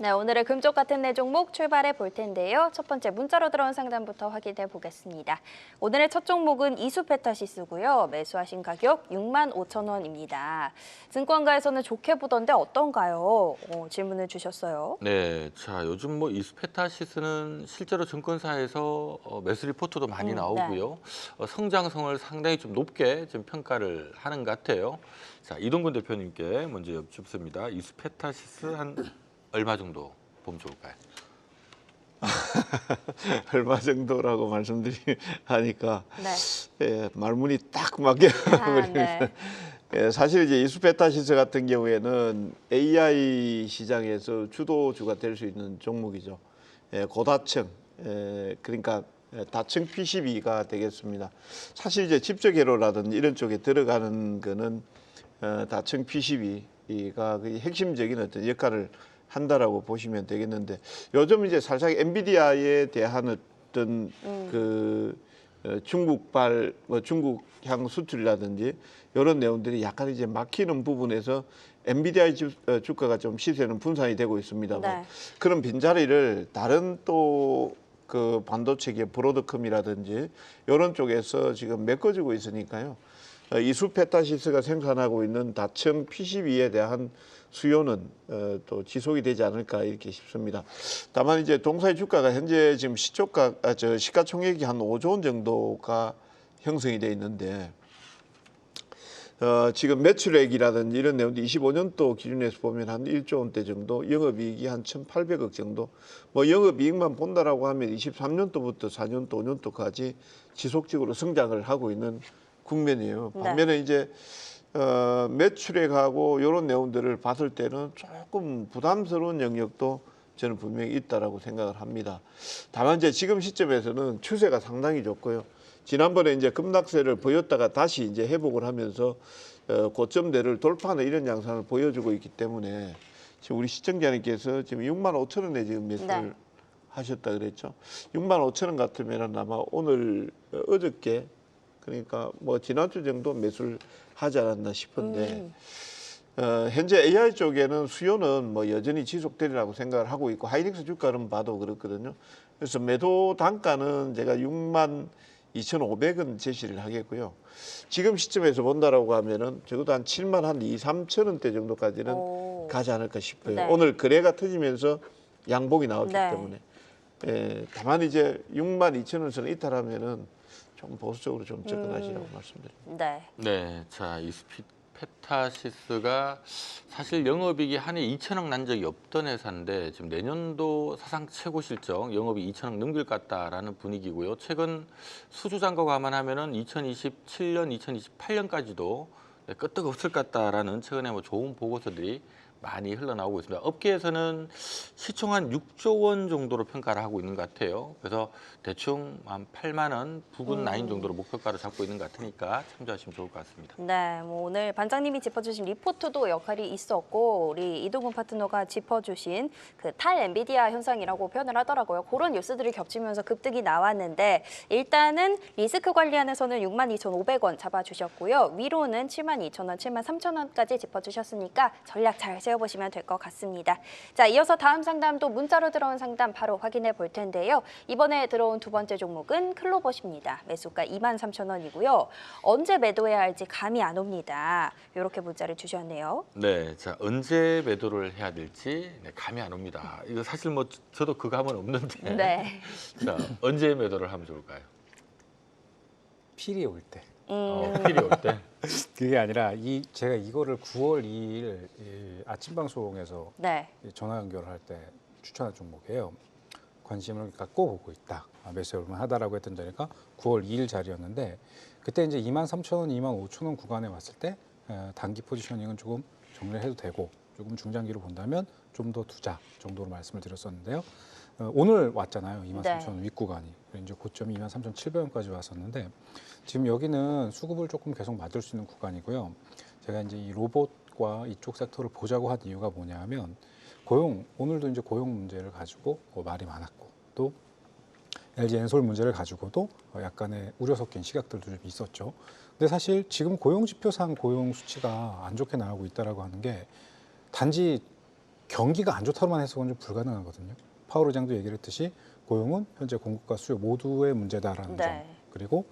네, 오늘의 금쪽 같은 내 종목 출발해 볼 텐데요. 첫 번째 문자로 들어온 상담부터 확인해 보겠습니다. 오늘의 첫 종목은 이수페타시스고요. 매수하신 가격 65,000원입니다. 증권가에서는 좋게 보던데 어떤가요? 질문을 주셨어요. 네, 자 요즘 뭐 이스페타시스는 실제로 증권사에서 매수 리포트도 많이 네. 나오고요. 성장성을 상당히 좀 높게 좀 평가를 하는 것 같아요. 자, 이동근 대표님께 먼저 여쭙습니다. 이스페타시스 한 얼마 정도 보면 좋을까요? 얼마 정도라고 말씀드리니까 네. 말문이 딱 막혀 버립니다. 네. 사실 이제 이수페타시스 같은 경우에는 AI 시장에서 주도주가 될 수 있는 종목이죠. 고다층, 그러니까 다층 PCB가 되겠습니다. 사실 이제 집적 회로라든지 이런 쪽에 들어가는 거는 다층 PCB가 핵심적인 어떤 역할을 한다라고 보시면 되겠는데, 요즘 이제 살짝 엔비디아에 대한 어떤 중국발 중국향 수출이라든지 이런 내용들이 약간 이제 막히는 부분에서 엔비디아 주가가 좀 시세는 분산이 되고 있습니다. 네. 그런 빈자리를 다른 또 그 반도체계 브로드컴이라든지 이런 쪽에서 지금 메꿔주고 있으니까요. 이수페타시스가 생산하고 있는 다층 PCB에 대한 수요는 또 지속이 되지 않을까 이렇게 싶습니다. 다만 이제 동사의 주가가 현재 지금 시가총액이 한 5조 원 정도가 형성이 돼 있는데, 지금 매출액이라든지 이런 내용도 25년도 기준에서 보면 한 1조 원대 정도, 영업이익이 한 1,800억 정도, 뭐 영업이익만 본다라고 하면 23년도부터 4년도, 5년도까지 지속적으로 성장을 하고 있는 국면이에요. 네. 반면에 이제 매출액하고 이런 내용들을 봤을 때는 조금 부담스러운 영역도 저는 분명히 있다라고 생각을 합니다. 다만 이제 지금 시점에서는 추세가 상당히 좋고요. 지난번에 이제 급락세를 보였다가 다시 이제 회복을 하면서 고점대를 돌파하는 이런 양상을 보여주고 있기 때문에 지금 우리 시청자님께서 지금 65,000원에 지금 매수를 네. 하셨다 그랬죠. 65,000원 같으면 아마 오늘 어저께, 그러니까 뭐 지난주 정도 매수를 하지 않았나 싶은데, 현재 AI 쪽에는 수요는 뭐 여전히 지속되리라고 생각을 하고 있고, 하이닉스 주가는 봐도 그렇거든요. 그래서 매도 단가는 제가 62,500원 제시를 하겠고요. 지금 시점에서 본다라고 하면은 적어도 한 7만 한 2, 3천 원대 정도까지는 가지 않을까 싶어요. 네. 오늘 거래가 터지면서 양봉이 나왔기 네. 때문에. 다만 이제 62,000원 선을 이탈하면은 좀 보수적으로 좀 접근하시라고 말씀드립니다. 네. 네, 자 이스페타시스가 사실 영업이익이 한 해 2천억 난 적이 없던 회사인데 지금 내년도 사상 최고 실적 영업이 2천억 넘길 것 같다라는 분위기고요. 최근 수주잔고 감안하면은 2027년, 2028년까지도 끄떡없을 것 같다라는 최근에 뭐 좋은 보고서들이 많이 흘러나오고 있습니다. 업계에서는 시총 한 6조 원 정도로 평가를 하고 있는 것 같아요. 그래서 대충 한 8만 원 부근 라인 정도로 목표가를 잡고 있는 것 같으니까 참조하시면 좋을 것 같습니다. 네, 뭐 오늘 반장님이 짚어주신 리포트도 역할이 있었고, 우리 이동훈 파트너가 짚어주신 그 탈 엔비디아 현상이라고 표현을 하더라고요. 그런 뉴스들이 겹치면서 급등이 나왔는데, 일단은 리스크 관리안에서는 62,500원 잡아주셨고요. 위로는 72,000원, 73,000원까지 짚어주셨으니까 전략 잘 세워보시면 될 것 같습니다. 자, 이어서 다음 상담도 문자로 들어온 상담 바로 확인해 볼 텐데요. 이번에 들어온 두 번째 종목은 클로봇입니다. 매수가 23,000원이고요. 언제 매도해야 할지 감이 안 옵니다. 이렇게 문자를 주셨네요. 네, 자 언제 매도를 해야 될지 감이 안 옵니다. 이거 사실 뭐 저도 그 감은 없는데, 네. 자 언제 매도를 하면 좋을까요? 필이 올 때. 필이 올 때. 그게 아니라 제가 이거를 9월 2일 아침 방송에서 네. 전화 연결할 때 추천한 종목이에요. 관심을 갖고 보고 있다. 매수해 볼만 하다라고 했던 자리가 9월 2일 자리였는데, 그때 이제 23,000원, 25,000원 구간에 왔을 때 단기 포지셔닝은 조금 정리를 해도 되고, 조금 중장기로 본다면 좀 더 두자 정도로 말씀을 드렸었는데요. 오늘 왔잖아요. 23,000원 윗구간이. 이제 고점이 23,700원까지 왔었는데, 지금 여기는 수급을 조금 계속 맞을 수 있는 구간이고요. 제가 이제 이 로봇과 이쪽 섹터를 보자고 한 이유가 뭐냐면, 오늘도 이제 고용 문제를 가지고 말이 많았고, 또 LG 엔솔 문제를 가지고도 약간의 우려 섞인 시각들도 좀 있었죠. 근데 사실 지금 고용 지표상 고용 수치가 안 좋게 나오고 있다라고 하는 게 단지 경기가 안 좋다로만 해석은 좀 불가능하거든요. 파월 의장도 얘기를 했듯이 고용은 현재 공급과 수요 모두의 문제다라는 점. 네. 그리고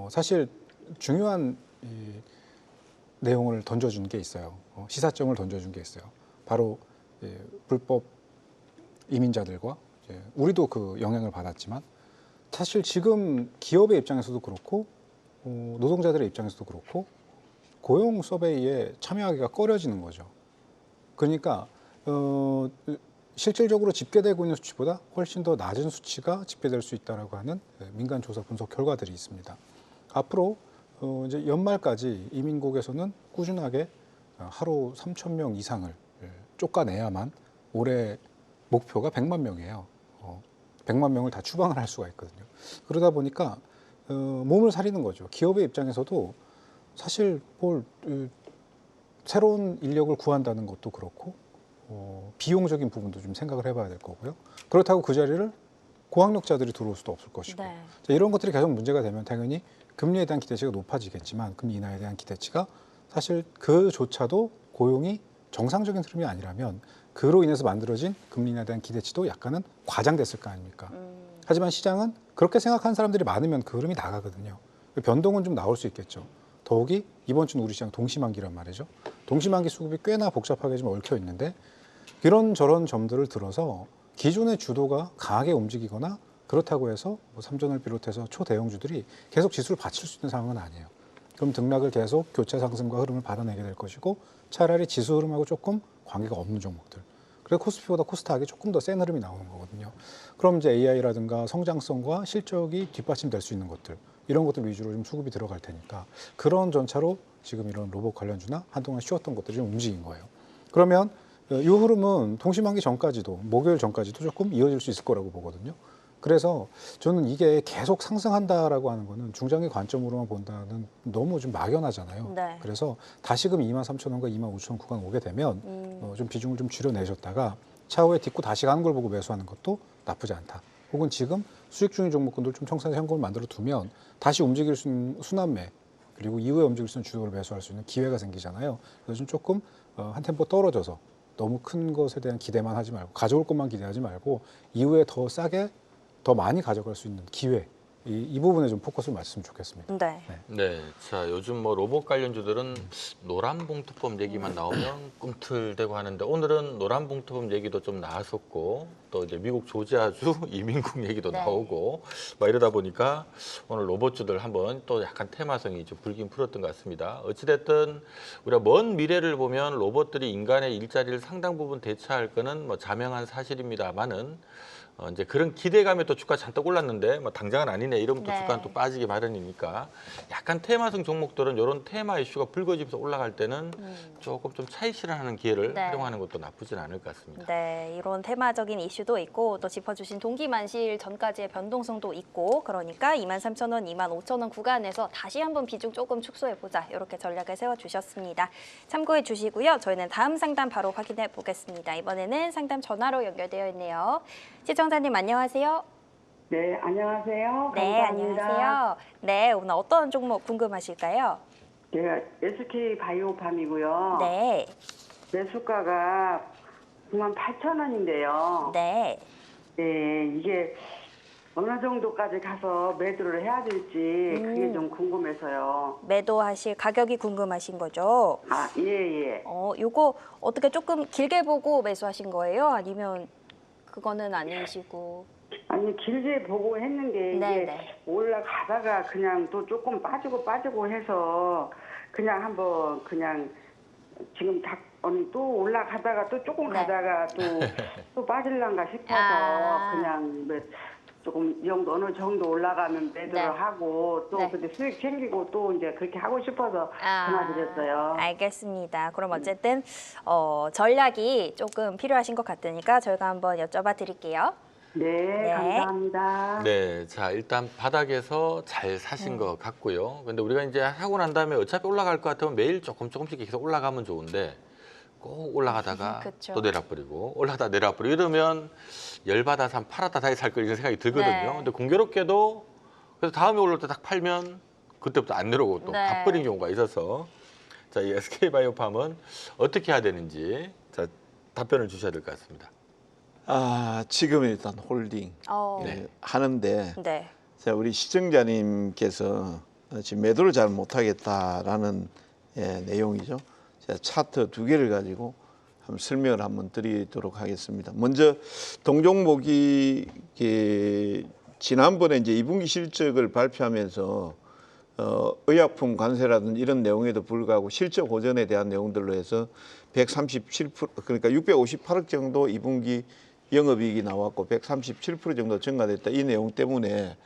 사실 중요한 내용을 던져준 게 있어요. 시사점을 던져준 게 있어요. 바로 불법 이민자들과 우리도 그 영향을 받았지만 사실 지금 기업의 입장에서도 그렇고 노동자들의 입장에서도 그렇고 고용 서베이에 참여하기가 꺼려지는 거죠. 그러니까 실질적으로 집계되고 있는 수치보다 훨씬 더 낮은 수치가 집계될 수 있다라고 하는 민간 조사 분석 결과들이 있습니다. 앞으로 이제 연말까지 이민국에서는 꾸준하게 하루 3,000명 이상을 쫓아내야만 올해 목표가 100만 명이에요. 100만 명을 다 추방을 할 수가 있거든요. 그러다 보니까 몸을 사리는 거죠. 기업의 입장에서도 사실 새로운 인력을 구한다는 것도 그렇고 비용적인 부분도 좀 생각을 해봐야 될 거고요. 그렇다고 그 자리를 고학력자들이 들어올 수도 없을 것이고 네. 자, 이런 것들이 계속 문제가 되면 당연히 금리에 대한 기대치가 높아지겠지만 금리 인하에 대한 기대치가 사실 그조차도 고용이 정상적인 흐름이 아니라면 그로 인해서 만들어진 금리 인하에 대한 기대치도 약간은 과장됐을 거 아닙니까? 하지만 시장은 그렇게 생각하는 사람들이 많으면 그 흐름이 나가거든요. 변동은 좀 나올 수 있겠죠. 더욱이 이번 주는 우리 시장 동시만기란 말이죠. 동시만기 수급이 꽤나 복잡하게 좀 얽혀 있는데 이런 저런 점들을 들어서 기존의 주도가 강하게 움직이거나 그렇다고 해서 뭐 삼전을 비롯해서 초대형주들이 계속 지수를 받칠 수 있는 상황은 아니에요. 그럼 등락을 계속 교차 상승과 흐름을 받아내게 될 것이고 차라리 지수 흐름하고 조금 관계가 없는 종목들. 그래서 코스피보다 코스닥이 조금 더 센 흐름이 나오는 거거든요. 그럼 이제 AI라든가 성장성과 실적이 뒷받침될 수 있는 것들 이런 것들 위주로 좀 수급이 들어갈 테니까 그런 전차로 지금 이런 로봇 관련주나 한동안 쉬었던 것들이 좀 움직인 거예요. 그러면 이 흐름은 동시만기 전까지도 목요일 전까지도 조금 이어질 수 있을 거라고 보거든요. 그래서 저는 이게 계속 상승한다라고 하는 거는 중장기 관점으로만 본다는 너무 좀 막연하잖아요. 네. 그래서 다시금 23,000원과 25,000원 구간 오게 되면 좀 비중을 좀 줄여내셨다가 차후에 딛고 다시 가는 걸 보고 매수하는 것도 나쁘지 않다. 혹은 지금 수익 중인 종목군들 좀 청산의 현금을 만들어 두면 다시 움직일 수 있는 순환매 그리고 이후에 움직일 수 있는 주도를 매수할 수 있는 기회가 생기잖아요. 그래서 좀 조금 한 템포 떨어져서 너무 큰 것에 대한 기대만 하지 말고 가져올 것만 기대하지 말고 이후에 더 싸게 더 많이 가져갈 수 있는 기회 이 부분에 좀 포커스를 맞췄으면 좋겠습니다. 네. 네, 자 요즘 뭐 로봇 관련주들은 노란봉투법 얘기만 나오면 꿈틀대고 하는데 오늘은 노란봉투법 얘기도 좀 나왔었고 또 이제 미국 조지아주 이민국 얘기도 네. 나오고 막 이러다 보니까 오늘 로봇주들 한번 또 약간 테마성이 좀 불긴 풀었던 것 같습니다. 어찌됐든 우리가 먼 미래를 보면 로봇들이 인간의 일자리를 상당 부분 대체할 거는 뭐 자명한 사실입니다만은 이제 그런 기대감에 또 주가 잔뜩 올랐는데 뭐 당장은 아니네 이러면 또 네. 주가는 또 빠지기 마련이니까 약간 테마성 종목들은 이런 테마 이슈가 불거지면서 올라갈 때는 조금 좀 차익 실현하는 기회를 네. 활용하는 것도 나쁘진 않을 것 같습니다. 네, 이런 테마적인 이슈도 있고 또 짚어주신 동기만실 전까지의 변동성도 있고 그러니까 23,000원, 25,000원 구간에서 다시 한번 비중 조금 축소해보자 이렇게 전략을 세워주셨습니다. 참고해 주시고요. 저희는 다음 상담 바로 확인해 보겠습니다. 이번에는 상담 전화로 연결되어 있네요. 시청자님 안녕하세요. 네, 안녕하세요. 네, 감사합니다. 안녕하세요. 네, 오늘 어떤 종목 궁금하실까요? 제가 SK 바이오팜이고요. 네, 매수가가 98,000원인데요. 네. 네, 이게 어느 정도까지 가서 매도를 해야 될지 그게 좀 궁금해서요. 매도하실 가격이 궁금하신 거죠? 아, 예. 요거 어떻게 조금 길게 보고 매수하신 거예요? 아니면 그거는 아니시고? 아니, 길게 보고 했는 게 이게 네네. 올라가다가 그냥 또 조금 빠지고 해서 그냥 한번 그냥 지금 또 올라가다가 또 조금 네. 가다가 또 빠질란가 싶어서 아. 그냥 조금 이 정도 어느 정도 올라가면 매도를 네. 하고 또 네. 근데 수익 챙기고 또 이제 그렇게 하고 싶어서 전화드렸어요. 알겠습니다. 그럼 어쨌든 전략이 조금 필요하신 것 같으니까 저희가 한번 여쭤봐 드릴게요. 네, 감사합니다. 네, 자 일단 바닥에서 잘 사신 것 같고요. 근데 우리가 이제 하고 난 다음에 어차피 올라갈 것 같으면 매일 조금씩 계속 올라가면 좋은데 꼭 올라가다가 그쵸. 또 내려버리고 올라가다 내려버리고 이러면 열받아서 한 팔았다 다시 살 거 이런 생각이 들거든요. 네. 근데 공교롭게도 그래서 다음에 올라올 때 딱 팔면 그때부터 안 내려오고 또 네. 값버린 경우가 있어서 자, 이 SK바이오팜은 어떻게 해야 되는지 자 답변을 주셔야 될 것 같습니다. 지금은 일단 홀딩 네. 하는데 네. 자, 우리 시청자님께서 지금 매도를 잘 못하겠다라는 내용이죠. 제가 차트 두 개를 가지고 한번 설명을 한번 드리도록 하겠습니다. 먼저 동종목이 지난번에 이제 2분기 실적을 발표하면서 의약품 관세라든지 이런 내용에도 불구하고 실적 호전에 대한 내용들로 해서 137% 그러니까 658억 정도 2분기 영업이익이 나왔고 137% 정도 증가됐다. 이 내용 때문에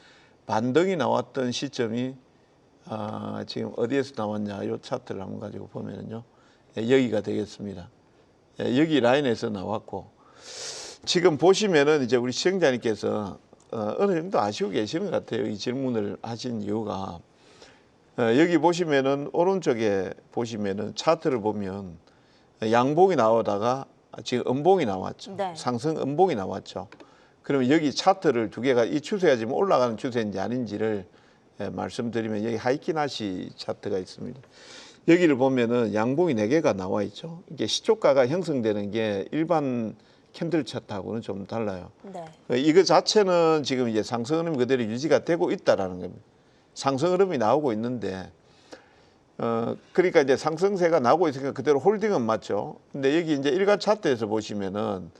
반등이 나왔던 시점이 지금 어디에서 나왔냐? 이 차트를 한번 가지고 보면은요, 여기가 되겠습니다. 여기 라인에서 나왔고 지금 보시면은 이제 우리 시청자님께서 어느 정도 아시고 계시는 것 같아요. 이 질문을 하신 이유가 여기 보시면은 오른쪽에 보시면은 차트를 보면 양봉이 나오다가 지금 음봉이 나왔죠. 네. 상승 음봉이 나왔죠. 그러면 여기 차트를 두 개가 이 추세가 지금 올라가는 추세인지 아닌지를 말씀드리면 여기 하이키나시 차트가 있습니다. 여기를 보면은 양봉이 4개가 나와 있죠. 이게 시초가가 형성되는 게 일반 캔들 차트하고는 좀 달라요. 네. 이거 자체는 지금 이제 상승 흐름이 그대로 유지가 되고 있다라는 겁니다. 상승 흐름이 나오고 있는데 그러니까 이제 상승세가 나오고 있으니까 그대로 홀딩은 맞죠. 근데 여기 이제 일간 차트에서 보시면은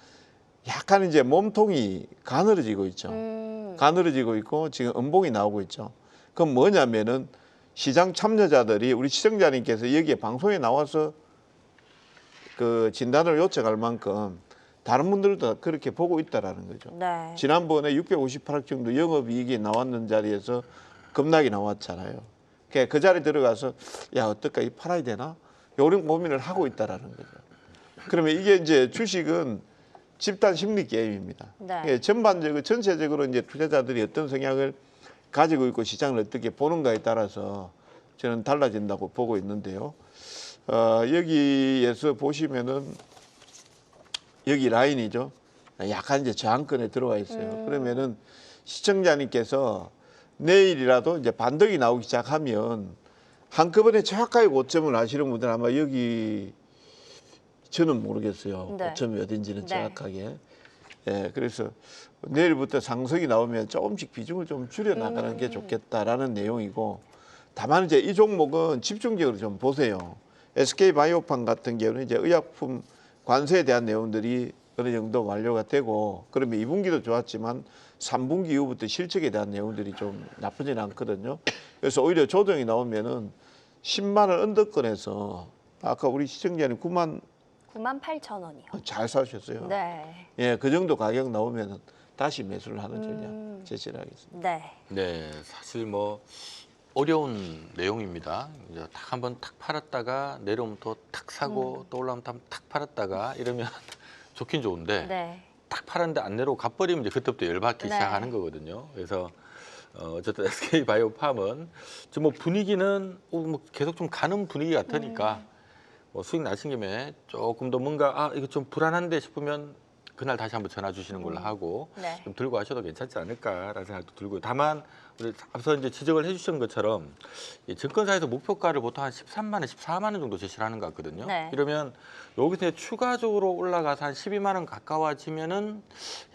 약간 이제 몸통이 가늘어지고 있죠. 가늘어지고 있고 지금 음봉이 나오고 있죠. 그럼 뭐냐면은 시장 참여자들이 우리 시청자님께서 여기에 방송에 나와서 그 진단을 요청할 만큼 다른 분들도 그렇게 보고 있다라는 거죠. 네. 지난번에 658억 정도 영업이익이 나왔는 자리에서 급락이 나왔잖아요. 그 자리에 들어가서 야 어떨까 이 팔아야 되나? 이런 고민을 하고 있다라는 거죠. 그러면 이게 이제 주식은 집단 심리 게임입니다. 네. 전반적으로 전체적으로 이제 투자자들이 어떤 성향을 가지고 있고 시장을 어떻게 보는가에 따라서 저는 달라진다고 보고 있는데요. 여기에서 보시면은 여기 라인이죠. 약간 이제 저항권에 들어와 있어요. 그러면은 시청자님께서 내일이라도 이제 반등이 나오기 시작하면 한꺼번에 정확하게 고점을 아시는 분들은 아마 여기 저는 모르겠어요. 네. 고점이 어딘지는 네. 정확하게. 그래서 내일부터 상승이 나오면 조금씩 비중을 좀 줄여 나가는 게 좋겠다라는 내용이고 다만 이제 이 종목은 집중적으로 좀 보세요. SK바이오팜 같은 경우는 이제 의약품 관세에 대한 내용들이 어느 정도 완료가 되고 그러면 2분기도 좋았지만 3분기 이후부터 실적에 대한 내용들이 좀 나쁘진 않거든요. 그래서 오히려 조정이 나오면은 10만 원 언더권에서 아까 우리 시청자님 98,000원이요. 잘 사셨어요. 네. 그 정도 가격 나오면은 다시 매수를 하는 전략 제시를 하겠습니다. 네. 네, 사실 뭐 어려운 내용입니다. 이제 탁 한번 탁 팔았다가 내려오면 또 탁 사고 또 올라오면 탁 팔았다가 이러면 좋긴 좋은데 네. 탁 팔았는데 안 내려오고 가버리면 이제 그때부터 열받기 네. 시작하는 거거든요. 그래서 어쨌든 SK바이오팜은 지금 뭐 분위기는 뭐 계속 좀 가는 분위기 같으니까 뭐 수익 나신 김에 조금 더 뭔가 이거 좀 불안한데 싶으면 그날 다시 한번 전화 주시는 걸로 하고 네. 좀 들고 가셔도 괜찮지 않을까라는 생각도 들고요. 다만 우리 앞서 이제 지적을 해주신 것처럼 이 증권사에서 목표가를 보통 한 13만 원, 14만 원 정도 제시를 하는 것 같거든요. 네. 이러면 여기서 추가적으로 올라가서 한 12만 원 가까워지면은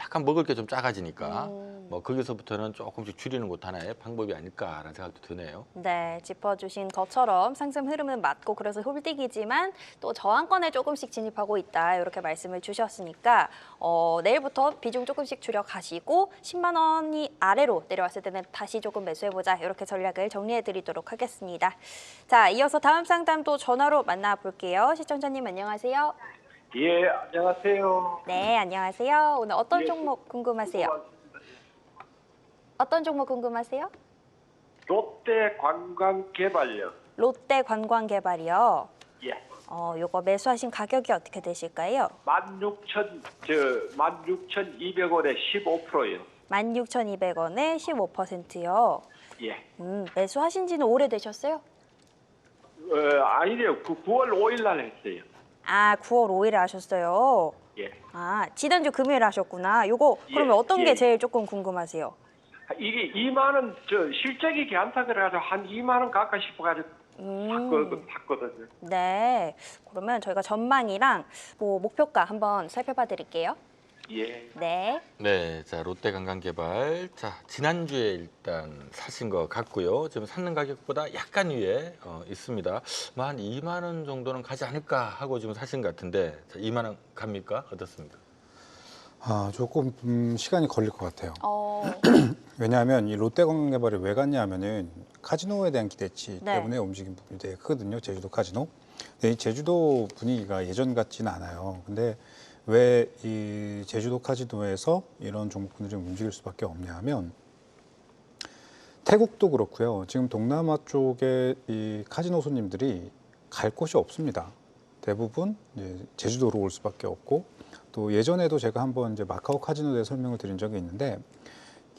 약간 먹을 게 좀 작아지니까 뭐 거기서부터는 조금씩 줄이는 것도 하나의 방법이 아닐까라는 생각도 드네요. 네, 짚어주신 것처럼 상승 흐름은 맞고 그래서 홀딩이지만 또 저항권에 조금씩 진입하고 있다 이렇게 말씀을 주셨으니까 내일부터 비중 조금씩 줄여 가시고 10만 원이 아래로 내려왔을 때는 다시 조금 매수해보자 이렇게 전략을 정리해드리도록 하겠습니다. 자, 이어서 다음 상담도 전화로 만나볼게요. 시청자님 안녕하세요. 예, 안녕하세요. 네, 안녕하세요. 오늘 어떤 예, 종목 궁금하세요? 어떤 종목 궁금하세요? 롯데 관광개발요. 롯데 관광개발이요. 예. 요거 매수하신 가격이 어떻게 되실까요? 16,200원에 15%요. 16,200원에 15%요. 예. 매수하신 지는 오래되셨어요? 아니래요. 9월 5일 날 했어요. 9월 5일에 하셨어요. 예. 지난주 금요일에 하셨구나. 요거 그러면 어떤 게 예. 제일 조금 궁금하세요? 이게 2만 원, 실적이 괜찮다 그래가지고 한 2만 원 가까이 싶어가지고 샀거든요. 네. 그러면 저희가 전망이랑 뭐 목표가 한번 살펴봐 드릴게요. 예. 네. 네, 자 롯데관광개발. 자 지난주에 일단 사신 것 같고요. 지금 샀는 가격보다 약간 위에 있습니다. 뭐 한 2만 원 정도는 가지 않을까 하고 지금 사신 것 같은데, 자, 2만 원 갑니까? 어떻습니까? 조금 시간이 걸릴 것 같아요. 어, 왜냐하면 이 롯데관광개발이 왜 갔냐 하면은 카지노에 대한 기대치 네. 때문에 움직인 부분이 되게 크거든요. 제주도 카지노. 근데 이 제주도 분위기가 예전 같지는 않아요. 근데 왜 이 제주도 카지노에서 이런 종목군들이 움직일 수밖에 없냐 하면 태국도 그렇고요. 지금 동남아 쪽에 이 카지노 손님들이 갈 곳이 없습니다. 대부분 이제 제주도로 올 수밖에 없고, 또 예전에도 제가 한번 이제 마카오 카지노에 대해 설명을 드린 적이 있는데,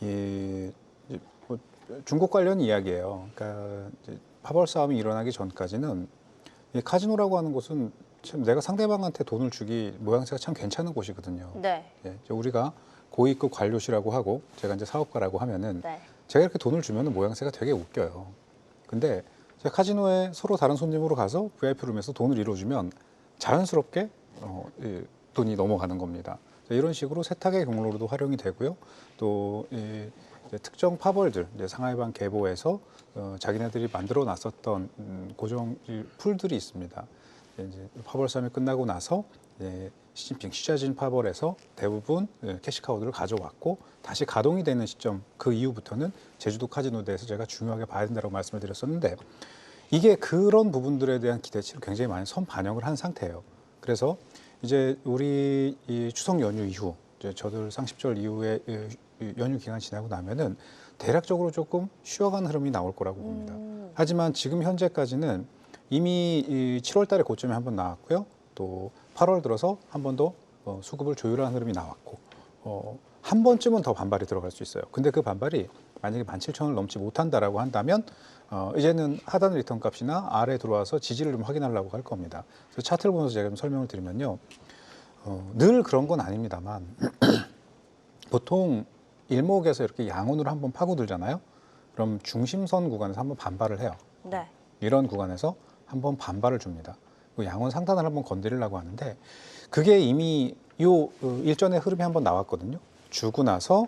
이 이제 뭐 중국 관련 이야기예요. 그러니까 이제 파벌 싸움이 일어나기 전까지는 이 카지노라고 하는 곳은 참 내가 상대방한테 돈을 주기 모양새가 참 괜찮은 곳이거든요. 네. 예, 이제 우리가 고위급 관료시라고 하고 제가 이제 사업가라고 하면은 네. 제가 이렇게 돈을 주면은 모양새가 되게 웃겨요. 근데 제가 카지노에 서로 다른 손님으로 가서 VIP 룸에서 돈을 잃어주면 자연스럽게 이 돈이 넘어가는 겁니다. 이런 식으로 세탁의 경로로도 활용이 되고요. 또 이제 특정 파벌들, 이제 상하이반 계보에서 자기네들이 만들어 놨었던 고정 풀들이 있습니다. 이제 파벌 싸움이 끝나고 나서 시진핑 시자진 파벌에서 대부분 캐시카우드를 가져왔고 다시 가동이 되는 시점, 그 이후부터는 제주도 카지노에 대해서 제가 중요하게 봐야 된다고 말씀을 드렸었는데, 이게 그런 부분들에 대한 기대치를 굉장히 많이 선반영을 한 상태예요. 그래서 이제 우리 이 추석 연휴 이후, 이제 저들 상십절 이후에 연휴 기간 지나고 나면은 대략적으로 조금 쉬어가는 흐름이 나올 거라고 봅니다. 하지만 지금 현재까지는 이미 이 7월 달에 고점이 한번 나왔고요. 또 8월 들어서 한 번 더 수급을 조율하는 흐름이 나왔고, 한 번쯤은 더 반발이 들어갈 수 있어요. 근데 그 반발이 만약에 17,000원을 넘지 못한다라고 한다면 이제는 하단 리턴 값이나 아래 들어와서 지지를 좀 확인하려고 할 겁니다. 그래서 차트를 보면서 제가 좀 설명을 드리면요. 늘 그런 건 아닙니다만 보통 일목에서 이렇게 양온으로 한번 파고들잖아요. 그럼 중심선 구간에서 한번 반발을 해요. 네. 이런 구간에서 한번 반발을 줍니다. 그 양원 상단을 한번 건드리려고 하는데 그게 이미 요 일전에 흐름이 한번 나왔거든요. 주고 나서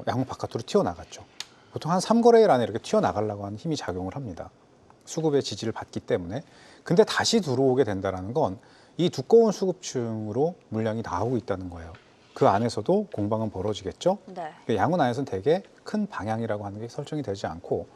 양원 바깥으로 튀어나갔죠. 보통 한 3거래일 안에 이렇게 튀어나가려고 하는 힘이 작용을 합니다. 수급의 지지를 받기 때문에. 근데 다시 들어오게 된다는 건 이 두꺼운 수급층으로 물량이 나오고 있다는 거예요. 그 안에서도 공방은 벌어지겠죠. 네. 양원 안에서는 되게 큰 방향이라고 하는 게 설정이 되지 않고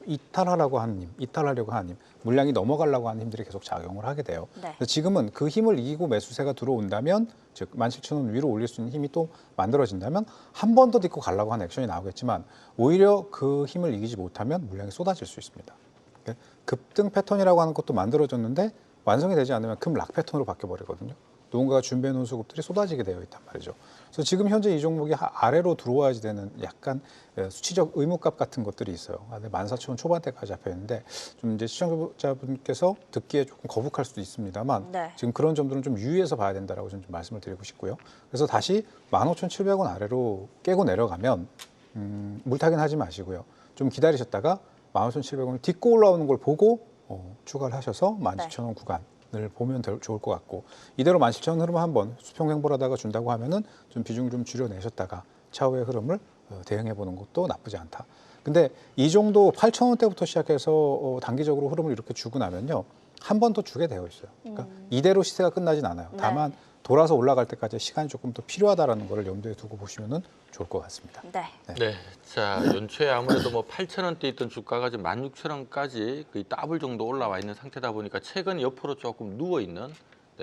이탈하려고 하는 힘, 이탈하려고 하는 힘, 물량이 넘어가려고 하는 힘들이 계속 작용을 하게 돼요. 네. 그래서 지금은 그 힘을 이기고 매수세가 들어온다면, 즉 17,000원 위로 올릴 수 있는 힘이 또 만들어진다면 한 번 더 딛고 가려고 하는 액션이 나오겠지만, 오히려 그 힘을 이기지 못하면 물량이 쏟아질 수 있습니다. 급등 패턴이라고 하는 것도 만들어졌는데 완성이 되지 않으면 급 락 패턴으로 바뀌어버리거든요. 누군가가 준비해 놓은 수급들이 쏟아지게 되어 있단 말이죠. 그래서 지금 현재 이 종목이 아래로 들어와야지 되는 약간 수치적 의무값 같은 것들이 있어요. 14,000원 초반대까지 잡혀 있는데 좀 이제 시청자분께서 듣기에 조금 거북할 수도 있습니다만 네. 지금 그런 점들은 좀 유의해서 봐야 된다라고 좀 말씀을 드리고 싶고요. 그래서 다시 15,700원 아래로 깨고 내려가면 물타기는 하지 마시고요. 좀 기다리셨다가 15,700원을 딛고 올라오는 걸 보고 추가를 하셔서 17,000원 구간을 보면 좋을 것 같고, 이대로 17,000원 흐름 한번 수평 횡보하다가 준다고 하면은 좀 비중 좀 줄여내셨다가 차후의 흐름을 대응해 보는 것도 나쁘지 않다. 근데 이 정도 8,000원대부터 시작해서 단기적으로 흐름을 이렇게 주고 나면요, 한 번 더 주게 되어 있어요. 그러니까 이대로 시세가 끝나진 않아요. 다만 돌아서 올라갈 때까지 시간이 조금 더 필요하다라는 걸 염두에 두고 보시면은 좋을 것 같습니다. 네. 네, 자 연초에 아무래도 뭐 8,000원대 있던 주가가 지금 16,000원까지 거의 더블 정도 올라와 있는 상태다 보니까 최근 옆으로 조금 누워 있는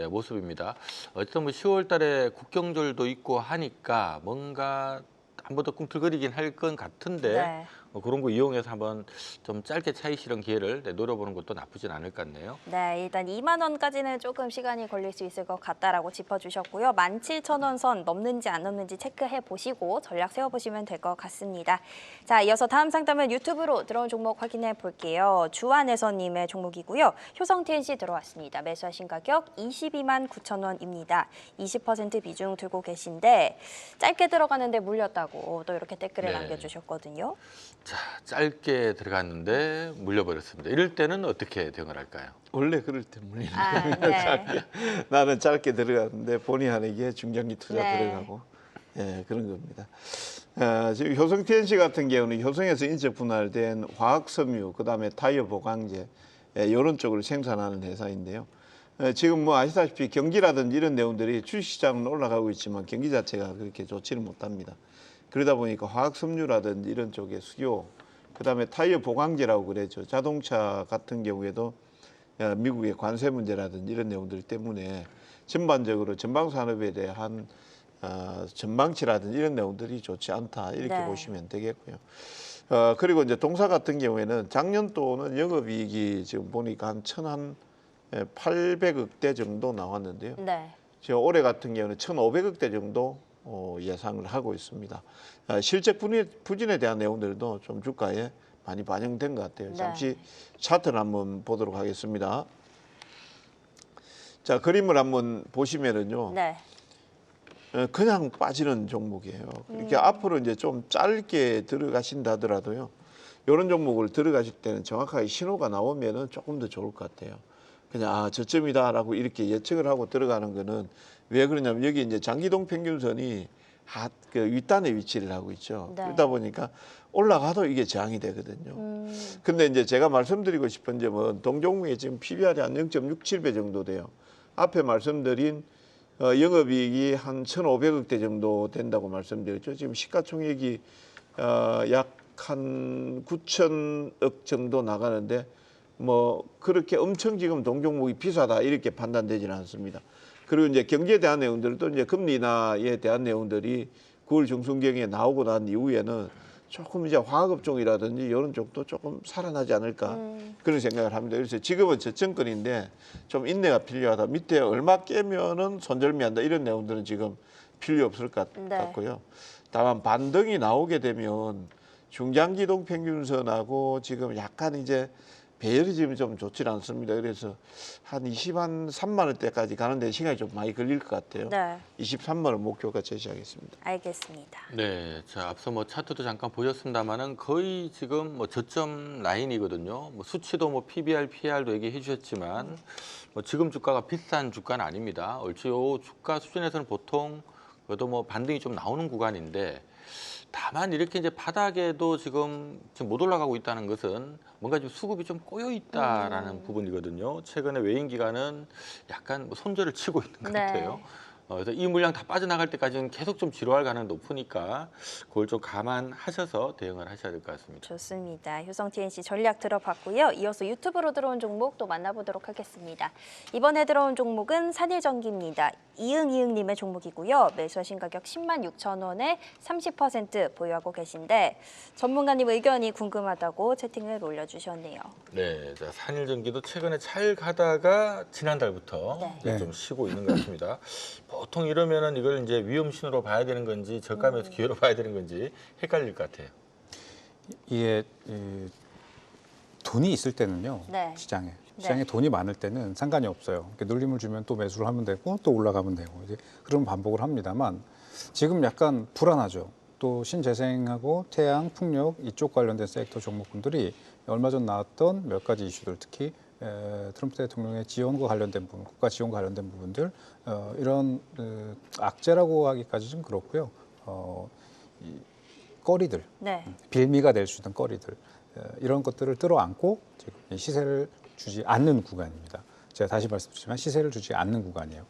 모습입니다. 어쨌든 뭐 10월달에 국경절도 있고 하니까 뭔가 한 번 더 꿈틀거리긴 할 것 같은데 네. 그런 거 이용해서 한번 좀 짧게 차익 실현 기회를 노려보는 것도 나쁘진 않을 것 같네요. 네, 일단 2만 원까지는 조금 시간이 걸릴 수 있을 것 같다라고 짚어주셨고요. 17,000원 선 넘는지 안 넘는지 체크해 보시고 전략 세워보시면 될 것 같습니다. 자, 이어서 다음 상담은 유튜브로 들어온 종목 확인해 볼게요. 주한에서님의 종목이고요. 효성 TNC 들어왔습니다. 매수하신 가격 22만 9,000원입니다. 20% 비중 들고 계신데 짧게 들어가는데 물렸다고 또 이렇게 댓글을 네. 남겨주셨거든요. 자, 짧게 들어갔는데 물려버렸습니다. 이럴 때는 어떻게 대응을 할까요? 원래 그럴 때 물리는 아, 네. 나는 짧게 들어갔는데 본의 아니게 중장기 투자 네. 들어가고 예, 그런 겁니다. 지금 효성 TNC 같은 경우는 효성에서 인적 분할된 화학 섬유, 그다음에 타이어 보강제 이런 쪽으로 생산하는 회사인데요. 지금 뭐 아시다시피 경기라든지 이런 내용들이 주식시장은 올라가고 있지만 경기 자체가 그렇게 좋지는 못합니다. 그러다 보니까 화학 섬유라든지 이런 쪽의 수요, 그다음에 타이어 보강제라고 그래죠. 자동차 같은 경우에도 미국의 관세 문제라든지 이런 내용들 때문에 전반적으로 전방 산업에 대한 전망치라든지 이런 내용들이 좋지 않다 이렇게 네. 보시면 되겠고요. 그리고 이제 동사 같은 경우에는 작년도는 영업이익이 지금 보니까 한 1,800억대 정도 나왔는데요. 네. 지금 올해 같은 경우는 1,500억대 정도 예상을 하고 있습니다. 실적 부진에 대한 내용들도 좀 주가에 많이 반영된 것 같아요. 네. 잠시 차트를 한번 보도록 하겠습니다. 자, 그림을 한번 보시면은요. 네. 그냥 빠지는 종목이에요. 이렇게 앞으로 이제 좀 짧게 들어가신다 하더라도요. 이런 종목을 들어가실 때는 정확하게 신호가 나오면은 조금 더 좋을 것 같아요. 그냥 저점이다라고 이렇게 예측을 하고 들어가는 거는 왜 그러냐면 여기 이제 장기동 평균선이 그 윗단에 위치를 하고 있죠. 네. 그러다 보니까 올라가도 이게 저항이 되거든요. 근데 이제 제가 말씀드리고 싶은 점은 동종목에 지금 PBR이 한 0.67배 정도 돼요. 앞에 말씀드린 영업이익이 한 1,500억대 정도 된다고 말씀드렸죠. 지금 시가총액이 약 한 9천억 정도 나가는데 뭐 그렇게 엄청 지금 동종목이 비싸다 이렇게 판단되지는 않습니다. 그리고 이제 경제에 대한 내용들도 이제 금리 인하에 대한 내용들이 9월 중순경에 나오고 난 이후에는 조금 이제 화학업종이라든지 이런 쪽도 조금 살아나지 않을까 그런 생각을 합니다. 그래서 지금은 저점권인데 좀 인내가 필요하다. 밑에 얼마 깨면은 손절미한다 이런 내용들은 지금 필요 없을 것 네. 같고요. 다만 반등이 나오게 되면 중장기동 평균선하고 지금 약간 이제 배열이 지금 좀 좋지 않습니다. 그래서 한 23만 원대까지 가는데 시간이 좀 많이 걸릴 것 같아요. 네. 23만 원 목표가 제시하겠습니다. 알겠습니다. 네, 자 앞서 뭐 차트도 잠깐 보셨습니다만은 거의 지금 뭐 저점 라인이거든요. 뭐 수치도 뭐 PBR, PR도 얘기해 주셨지만 뭐 지금 주가가 비싼 주가는 아닙니다. 얼추 요 주가 수준에서는 보통 그래도 뭐 반등이 좀 나오는 구간인데 다만 이렇게 이제 바닥에도 지금 못 올라가고 있다는 것은 뭔가 좀 수급이 좀 꼬여 있다라는 부분이거든요. 최근에 외인 기관은 약간 뭐 손절을 치고 있는 것 네. 같아요. 그래서 이 물량 다 빠져나갈 때까지는 계속 좀 지루할 가능성이 높으니까 그걸 좀 감안하셔서 대응을 하셔야 될 것 같습니다. 좋습니다. 효성 TNC 전략 들어봤고요. 이어서 유튜브로 들어온 종목 또 만나보도록 하겠습니다. 이번에 들어온 종목은 산일전기입니다. 이응님의 종목이고요. 매수하신 가격 10만 6천 원에 30% 보유하고 계신데 전문가님 의견이 궁금하다고 채팅을 올려주셨네요. 네, 자, 산일전기도 최근에 잘 가다가 지난달부터 네. 이제 좀 쉬고 있는 것 같습니다. 보통 이러면은 이걸 이제 위험 신호로 봐야 되는 건지 저가면서 기회로 봐야 되는 건지 헷갈릴 것 같아요. 이게 돈이 있을 때는요. 네. 시장에 돈이 많을 때는 상관이 없어요. 이렇게 눌림을 주면 또 매수를 하면 되고 또 올라가면 되고 이제 그런 반복을 합니다만 지금 약간 불안하죠. 또 신재생하고 태양, 풍력 이쪽 관련된 섹터 종목군들이 얼마 전 나왔던 몇 가지 이슈들 특히 트럼프 대통령의 지원과 관련된 부분, 국가 지원과 관련된 부분들 이런 악재라고 하기까지 좀 그렇고요. 이 꺼리들, 네. 빌미가 될 수 있는 꺼리들 이런 것들을 끌어안고 지금 시세를 주지 않는 구간입니다. 제가 다시 말씀드리지만 시세를 주지 않는 구간이에요.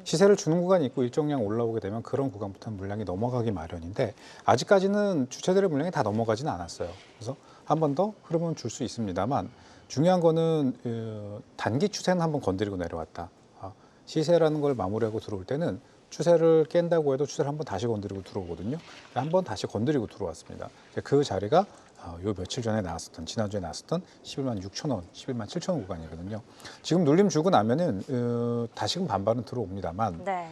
시세를 주는 구간이 있고 일정량 올라오게 되면 그런 구간부터는 물량이 넘어가기 마련인데 아직까지는 주체들의 물량이 다 넘어가지는 않았어요. 그래서 한 번 더 흐름은 줄 수 있습니다만 중요한 거는 단기 추세는 한번 건드리고 내려왔다. 시세라는 걸 마무리하고 들어올 때는 추세를 깬다고 해도 추세를 한번 다시 건드리고 들어오거든요. 한번 다시 건드리고 들어왔습니다. 그 자리가 요 며칠 전에 나왔었던 지난주에 나왔었던 11만 6천 원, 11만 7천 원 구간이거든요. 지금 눌림 주고 나면은 다시금 반발은 들어옵니다만 네.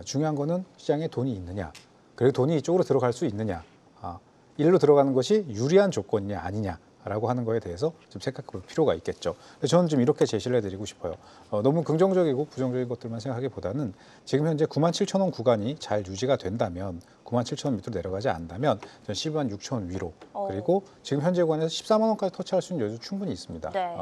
중요한 거는 시장에 돈이 있느냐, 그리고 돈이 이쪽으로 들어갈 수 있느냐, 일로 들어가는 것이 유리한 조건이냐 아니냐 라고 하는 거에 대해서 좀 생각해 볼 필요가 있겠죠. 저는 좀 이렇게 제시를 해드리고 싶어요. 너무 긍정적이고 부정적인 것들만 생각하기보다는 지금 현재 97,000원 구간이 잘 유지가 된다면 97,000원 밑으로 내려가지 않는다면 전 126,000원 위로 그리고 지금 현재 구간에서 14만 원까지 터치할 수 있는 여유 충분히 있습니다. 네.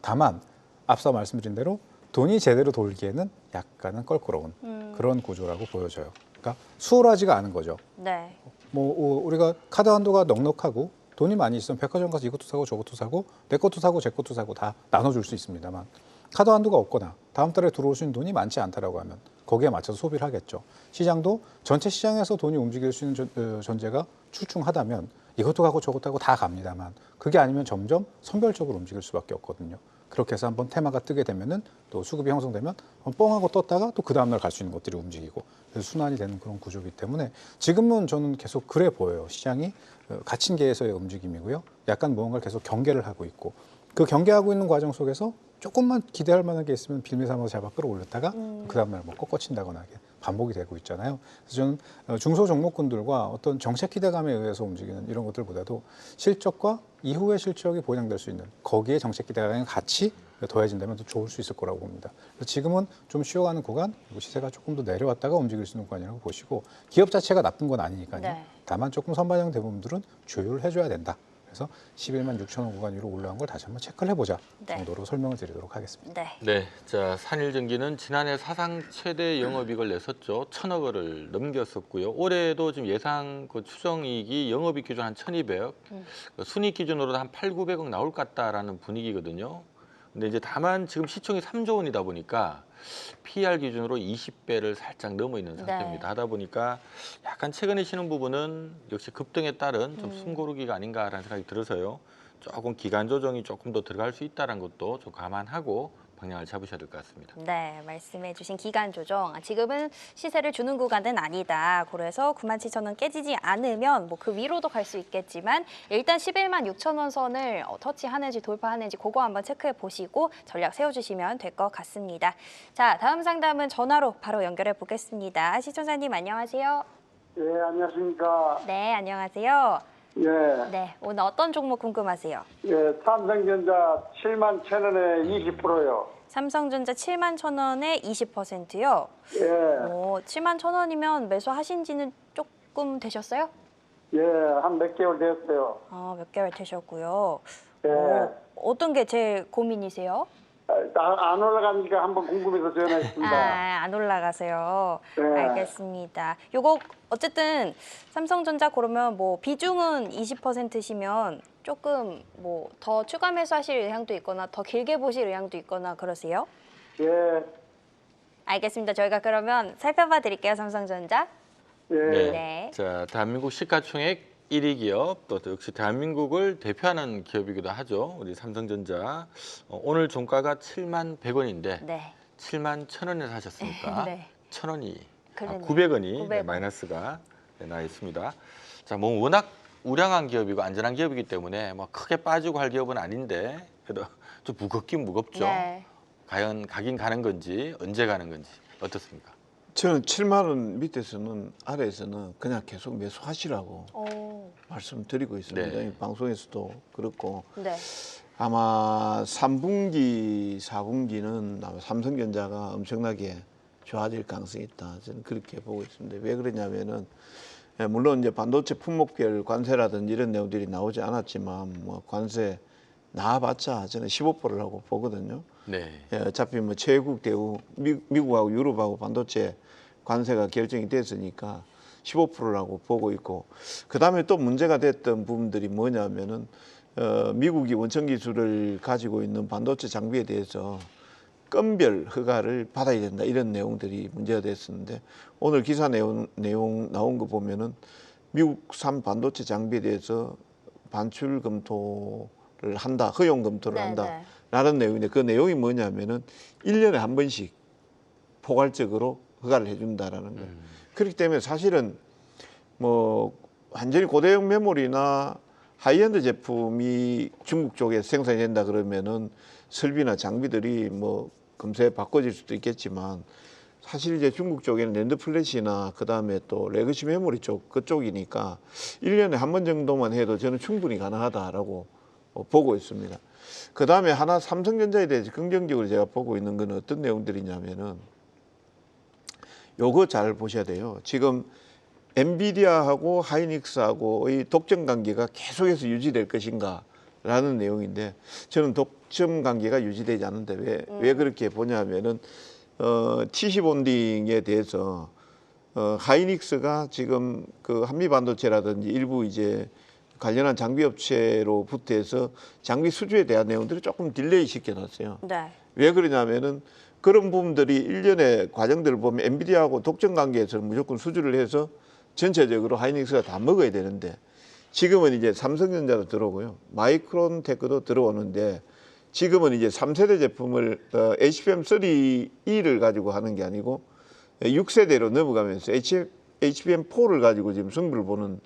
다만 앞서 말씀드린 대로 돈이 제대로 돌기에는 약간은 껄끄러운 그런 구조라고 보여져요. 그러니까 수월하지가 않은 거죠. 네. 뭐 우리가 카드 한도가 넉넉하고 돈이 많이 있으면 백화점 가서 이것도 사고 저것도 사고 내 것도 사고 제 것도 사고 다 나눠줄 수 있습니다만 카드 한도가 없거나 다음 달에 들어올 수 있는 돈이 많지 않다라고 하면 거기에 맞춰서 소비를 하겠죠. 시장도 전체 시장에서 돈이 움직일 수 있는 전제가 출중하다면 이것도 가고 저것도 하고 다 갑니다만 그게 아니면 점점 선별적으로 움직일 수밖에 없거든요. 그렇게 해서 한번 테마가 뜨게 되면은 또 수급이 형성되면 뻥하고 떴다가 또 그 다음날 갈 수 있는 것들이 움직이고 그래서 순환이 되는 그런 구조이기 때문에 지금은 저는 계속 그래 보여요. 시장이 갇힌계에서의 움직임이고요. 약간 무언가를 계속 경계를 하고 있고 그 경계하고 있는 과정 속에서 조금만 기대할 만한 게 있으면 빌미 삼아서 잡아 끌어올렸다가 그 다음날 뭐 꺾어친다거나 이렇게 반복이 되고 있잖아요. 그래서 저는 중소 종목군들과 어떤 정책 기대감에 의해서 움직이는 이런 것들보다도 실적과 이후의 실적이 보장될 수 있는 거기에 정책 기대감이 같이 더해진다면 더 좋을 수 있을 거라고 봅니다. 그래서 지금은 좀 쉬어가는 구간, 그리고 시세가 조금 더 내려왔다가 움직일 수 있는 구간이라고 보시고 기업 자체가 나쁜 건 아니니까요. 네. 다만 조금 선반영된 부분들은 조율을 해줘야 된다. 그래서 11만 6천 원 구간 위로 올라간 걸 다시 한번 체크를 해보자 네. 정도로 설명을 드리도록 하겠습니다. 네. 네, 자 산일전기는 지난해 사상 최대 영업이익을 냈었죠. 1,000억 원을 넘겼었고요. 올해도 지금 예상 그 추정이익이 영업이익 기준 한 1,200억, 순이익 기준으로도 한 8,900억 나올 것 같다라는 분위기거든요. 근데 이제 다만 지금 시총이 3조 원이다 보니까 PER 기준으로 20배를 살짝 넘어 있는 상태입니다. 네. 하다 보니까 약간 최근에 쉬는 부분은 역시 급등에 따른 좀 숨고르기가 아닌가라는 생각이 들어서요. 조금 기간 조정이 조금 더 들어갈 수 있다는 것도 좀 감안하고 방향을 잡으셔야 될 것 같습니다. 네, 말씀해주신 기간 조정. 지금은 시세를 주는 구간은 아니다. 그래서 97,000원 깨지지 않으면 뭐 그 위로도 갈 수 있겠지만 일단 11만 6천 원 선을 터치하는지 돌파하는지 그거 한번 체크해 보시고 전략 세워주시면 될 것 같습니다. 자, 다음 상담은 전화로 바로 연결해 보겠습니다. 시청자님 안녕하세요. 예, 안녕하십니까. 네, 안녕하세요. 예, 네, 오늘 어떤 종목 궁금하세요? 예, 삼성전자 7만 1,000원에 20%요. 삼성전자 7만 1,000원에 20%요. 예, 7만 1,000원이면 매수하신 지는 조금 되셨어요? 예, 한 몇 개월 됐어요. 몇 개월 되셨고요. 예, 어떤 게 제일 고민이세요? 안 올라가니까 한번 궁금해서 전화했습니다. 안 올라가세요. 네. 알겠습니다. 요거 어쨌든 삼성전자 그러면 뭐 비중은 20%시면 조금 뭐 더 추가 매수하실 의향도 있거나 더 길게 보실 의향도 있거나 그러세요? 예, 알겠습니다. 저희가 그러면 살펴봐 드릴게요. 삼성전자. 예, 네. 자, 대한민국 시가총액 1위 기업, 또 역시 대한민국을 대표하는 기업이기도 하죠. 우리 삼성전자. 오늘 종가가 7만 100원인데 네. 7만 1,000원에 사셨으니까 네. 1,000원이, 그러네요. 900원이 900원. 마이너스가 나 있습니다. 자, 뭐 워낙 우량한 기업이고 안전한 기업이기 때문에 뭐 크게 빠지고 할 기업은 아닌데 그래도 좀 무겁긴 무겁죠. 네. 과연 가긴 가는 건지 언제 가는 건지 어떻습니까? 저는 7만 원 밑에서는 아래에서는 그냥 계속 매수하시라고 말씀드리고 있습니다. 네. 방송에서도 그렇고 네. 아마 3분기, 4분기는 아마 삼성전자가 엄청나게 좋아질 가능성이 있다. 저는 그렇게 보고 있습니다. 왜 그러냐면은 물론 이제 반도체 품목별 관세라든지 이런 내용들이 나오지 않았지만 뭐 관세 나와봤자 저는 15%라고 보거든요. 네. 예, 어차피 뭐 최국 대우 미국하고 유럽하고 반도체 관세가 결정이 됐으니까 15%라고 보고 있고 그다음에 또 문제가 됐던 부분들이 뭐냐면은 미국이 원천 기술을 가지고 있는 반도체 장비에 대해서 건별 허가를 받아야 된다 이런 내용들이 문제가 됐었는데 오늘 기사 내용 나온 거 보면은 미국산 반도체 장비에 대해서 반출 검토를 한다, 허용 검토를 네, 한다라는 내용인데 그 내용이 뭐냐면은 1년에 한 번씩 포괄적으로 허가를 해준다라는 거예요. 그렇기 때문에 사실은 뭐 완전히 고대형 메모리나 하이엔드 제품이 중국 쪽에 생산이 된다 그러면은 설비나 장비들이 뭐 금세 바꿔질 수도 있겠지만 사실 이제 중국 쪽에는 랜드 플래시나 그다음에 또 레거시 메모리 쪽 그쪽이니까 1년에 한 번 정도만 해도 저는 충분히 가능하다라고 보고 있습니다. 그 다음에 하나 삼성전자에 대해서 긍정적으로 제가 보고 있는 건 어떤 내용들이냐면은 요거 잘 보셔야 돼요. 지금 엔비디아하고 하이닉스하고의 독점 관계가 계속해서 유지될 것인가라는 내용인데 저는 독점 관계가 유지되지 않는데 왜 그렇게 보냐면은 TC본딩에 대해서 하이닉스가 지금 그 한미반도체라든지 일부 이제 관련한 장비 업체로부터 해서 장비 수주에 대한 내용들을 조금 딜레이 시켜놨어요. 네. 왜 그러냐면은 그런 부분들이 일련의 과정들을 보면 엔비디아하고 독점 관계에서 무조건 수주를 해서 전체적으로 하이닉스가 다 먹어야 되는데 지금은 이제 삼성전자도 들어오고요. 마이크론테크도 들어오는데 지금은 이제 3세대 제품을 HBM3E를 가지고 하는 게 아니고 6세대로 넘어가면서 HBM4를 가지고 지금 승부를 보는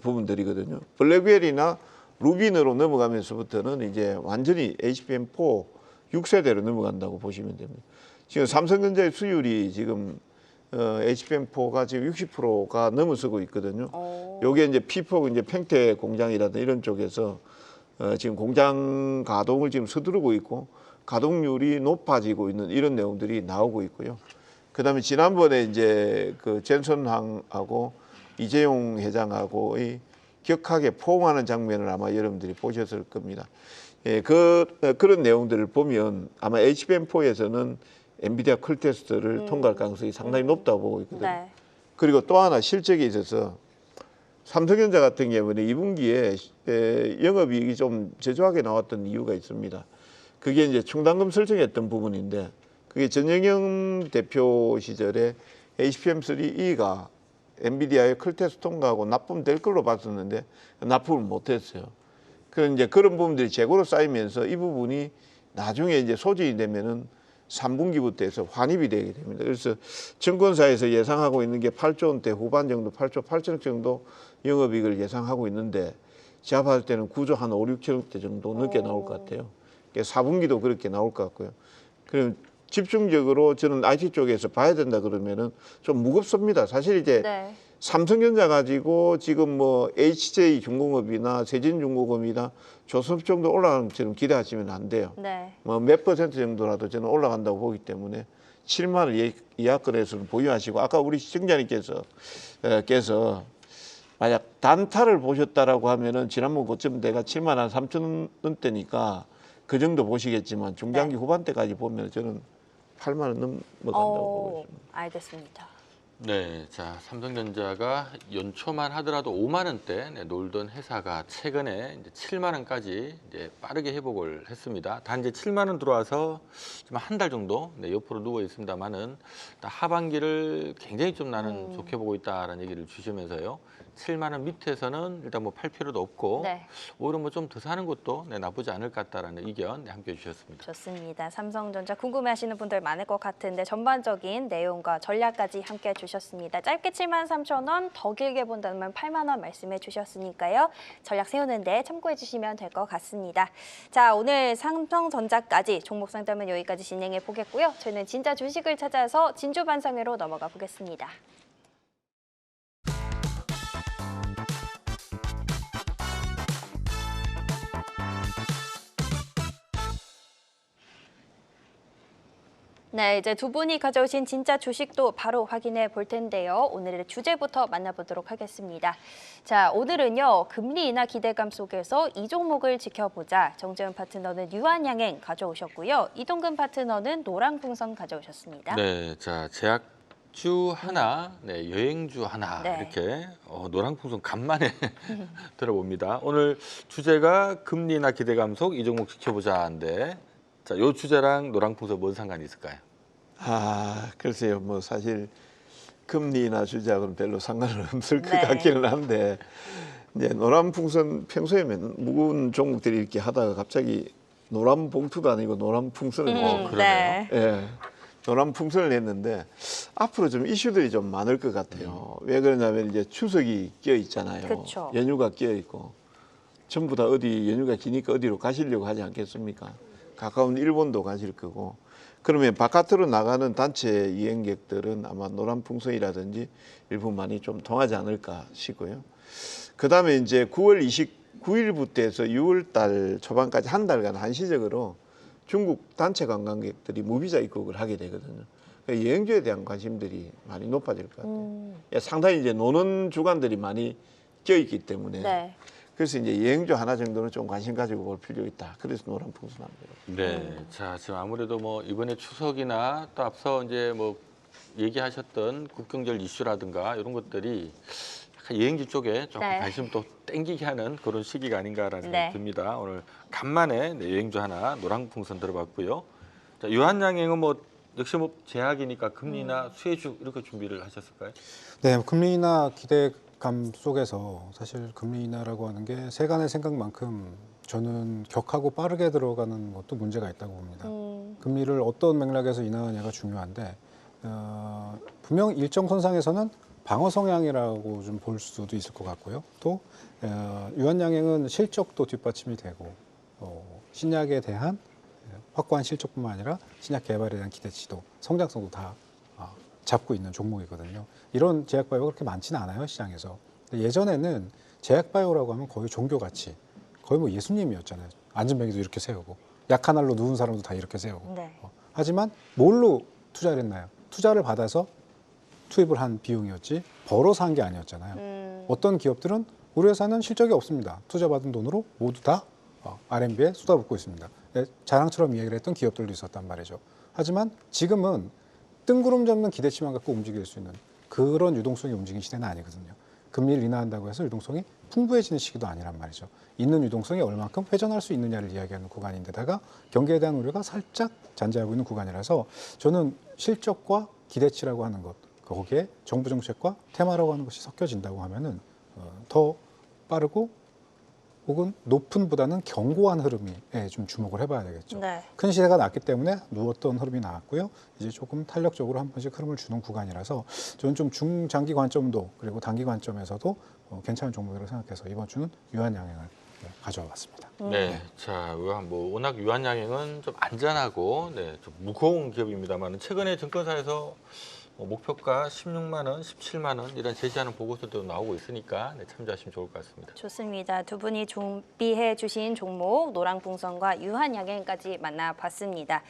부분들이거든요. 블랙웰이나 루빈으로 넘어가면서부터는 이제 완전히 HBM4 6세대로 넘어간다고 보시면 됩니다. 지금 삼성전자의 수율이 지금 HBM4가 지금 60%가 넘어서고 있거든요. 요게 이제 P4 이제 팽태 공장이라든 이런 쪽에서 지금 공장 가동을 지금 서두르고 있고 가동률이 높아지고 있는 이런 내용들이 나오고 있고요. 그다음에 지난번에 이제 그 젠선항하고 이재용 회장하고의 격하게 포옹하는 장면을 아마 여러분들이 보셨을 겁니다. 예, 그런 내용들을 보면 아마 HBM4에서는 엔비디아 컬테스트를 통과할 가능성이 상당히 높다고 보고 있거든요. 네. 그리고 또 하나 실적에 있어서 삼성전자 같은 경우는 2분기에 영업이익이 좀 저조하게 나왔던 이유가 있습니다. 그게 이제 충당금 설정했던 부분인데 그게 전영영 대표 시절에 HBM3E가 엔비디아의 컬테스트 통과하고 납품될 걸로 봤었는데 납품을 못했어요. 그런 이제 그런 부분들이 재고로 쌓이면서 이 부분이 나중에 이제 소진이 되면은 3분기부터 해서 환입이 되게 됩니다. 그래서 증권사에서 예상하고 있는 게 8조 원대 후반 정도, 8조 8천억 정도 영업이익을 예상하고 있는데 제가 봤을 때는 9조 한 5, 6천억대 정도 넘게 나올 것 같아요. 4분기도 그렇게 나올 것 같고요. 그럼 집중적으로 저는 IT 쪽에서 봐야 된다 그러면은 좀 무겁습니다. 사실 이제 네. 삼성전자 가지고 지금 뭐 HJ중공업이나 세진중공업이나 조선업 정도 올라가는 것처럼 기대하시면 안 돼요. 네. 뭐 몇 퍼센트 정도라도 저는 올라간다고 보기 때문에 7만 원 이하권에서는 보유하시고 아까 우리 시청자님께서 만약 단타를 보셨다라고 하면은 지난번 고점 대가 7만 한 3천 원대니까 그 정도 보시겠지만 중장기 후반대까지 보면 저는 8만 원 넘어간다고 보고 있습니다. 알겠습니다. 네, 자 삼성전자가 연초만 하더라도 5만 원대 놀던 회사가 최근에 이제 7만 원까지 이제 빠르게 회복을 했습니다. 단 이제 7만 원 들어와서 좀 한 달 정도 옆으로 누워 있습니다만은 하반기를 굉장히 좀 나는 좋게 보고 있다라는 얘기를 주시면서요. 7만 원 밑에서는 일단 뭐 팔 필요도 없고 네. 오히려 뭐 좀 더 사는 것도 나쁘지 않을 것 같다라는 의견 함께 주셨습니다. 좋습니다. 삼성전자 궁금해하시는 분들 많을 것 같은데 전반적인 내용과 전략까지 함께 주셨습니다. 짧게 73,000원, 더 길게 본다면 8만 원 말씀해 주셨으니까요. 전략 세우는데 참고해 주시면 될 것 같습니다. 자, 오늘 삼성전자까지 종목 상담은 여기까지 진행해 보겠고요. 저희는 진짜 주식을 찾아서 진주 반상회로 넘어가 보겠습니다. 네, 이제 두 분이 가져오신 진짜 주식도 바로 확인해 볼 텐데요. 오늘의 주제부터 만나보도록 하겠습니다. 자, 오늘은요. 금리 인하 기대감 속에서 이 종목을 지켜보자. 정재훈 파트너는 유한양행 가져오셨고요. 이동근 파트너는 노랑풍선 가져오셨습니다. 네, 자 제약주 하나, 여행주 하나 네. 이렇게 노랑풍선 간만에 들어봅니다. 오늘 주제가 금리 인하 기대감 속 이 종목 지켜보자인데 자, 요 주제랑 노랑풍선 뭔 상관이 있을까요? 글쎄요. 뭐 사실 금리나 주작은 별로 상관은 없을 것 네. 같기는 한데 이제 노란풍선 평소에는 무거운 종목들이 이렇게 하다가 갑자기 노란 봉투도 아니고 노란 풍선을 그러네요. 네. 예, 노란 풍선을 냈는데 앞으로 좀 이슈들이 좀 많을 것 같아요. 왜 그러냐면 이제 추석이 껴 있잖아요. 그쵸. 연휴가 끼어 있고 전부 다 어디 연휴가 기니까 어디로 가시려고 하지 않겠습니까? 가까운 일본도 가실 거고 그러면 바깥으로 나가는 단체 여행객들은 아마 노란 풍선이라든지 일부 많이 좀 통하지 않을까 싶고요. 그 다음에 이제 9월 9일부터 해서 6월 달 초반까지 한 달간 한시적으로 중국 단체 관광객들이 무비자 입국을 하게 되거든요. 그러니까 여행주에 대한 관심들이 많이 높아질 것 같아요. 예, 상당히 이제 노는 주간들이 많이 껴있기 때문에 네. 그래서 이제 여행주 하나 정도는 좀 관심 가지고 볼 필요 있다. 그래서 노란풍선합니다. 네. 자, 지금 아무래도 뭐 이번에 추석이나 또 앞서 이제 뭐 얘기하셨던 국경절 이슈라든가 이런 것들이 약간 여행지 쪽에 조금 네. 관심 또 땡기게 하는 그런 시기가 아닌가라는 네. 생각이 듭니다. 오늘 간만에 네, 여행주 하나 노란풍선 들어봤고요. 자, 유한양행은 뭐 역시 뭐 제약이니까 금리나 수혜주 이렇게 준비를 하셨을까요? 네, 금리나 기대감 속에서 사실 금리 인하라고 하는 게 세간의 생각만큼 저는 격하고 빠르게 들어가는 것도 문제가 있다고 봅니다. 금리를 어떤 맥락에서 인하하냐가 중요한데 분명 일정 선상에서는 방어 성향이라고 좀 볼 수도 있을 것 같고요. 또 유한양행은 실적도 뒷받침이 되고 신약에 대한 확고한 실적뿐만 아니라 신약 개발에 대한 기대치도 성장성도 다 잡고 있는 종목이거든요. 이런 제약바이오가 그렇게 많지는 않아요, 시장에서. 근데 예전에는 제약바이오라고 하면 거의 종교같이 거의 뭐 예수님이었잖아요. 안전뱅이도 이렇게 세우고 약한 알로 누운 사람도 다 이렇게 세우고. 네. 하지만 뭘로 투자를 했나요? 투자를 받아서 투입을 한 비용이었지 벌어서 한 게 아니었잖아요. 어떤 기업들은 우리 회사는 실적이 없습니다. 투자받은 돈으로 모두 다 R&B에 쏟아붓고 있습니다. 자랑처럼 이야기를 했던 기업들도 있었단 말이죠. 하지만 지금은 뜬구름 잡는 기대치만 갖고 움직일 수 있는 그런 유동성이 움직이는 시대는 아니거든요. 금리를 인하한다고 해서 유동성이 풍부해지는 시기도 아니란 말이죠. 있는 유동성이 얼만큼 회전할 수 있느냐를 이야기하는 구간인데다가 경기에 대한 우려가 살짝 잔재하고 있는 구간이라서 저는 실적과 기대치라고 하는 것, 거기에 정부 정책과 테마라고 하는 것이 섞여진다고 하면은 더 빠르고 혹은 높은보다는 견고한 흐름에 좀 주목을 해봐야 되겠죠. 네. 큰 시세가 났기 때문에 누웠던 흐름이 나왔고요. 이제 조금 탄력적으로 한 번씩 흐름을 주는 구간이라서 저는 좀 중장기 관점도 그리고 단기 관점에서도 괜찮은 종목이라고 생각해서 이번 주는 유한양행을 가져와 봤습니다. 네. 자, 뭐 워낙 유한양행은 좀 안전하고 좀 무거운 기업입니다만 최근에 증권사에서 목표가 16만 원, 17만 원 이런 제시하는 보고서도 나오고 있으니까 참조하시면 좋을 것 같습니다. 좋습니다. 두 분이 준비해 주신 종목 노랑풍선과 유한양행까지 만나봤습니다.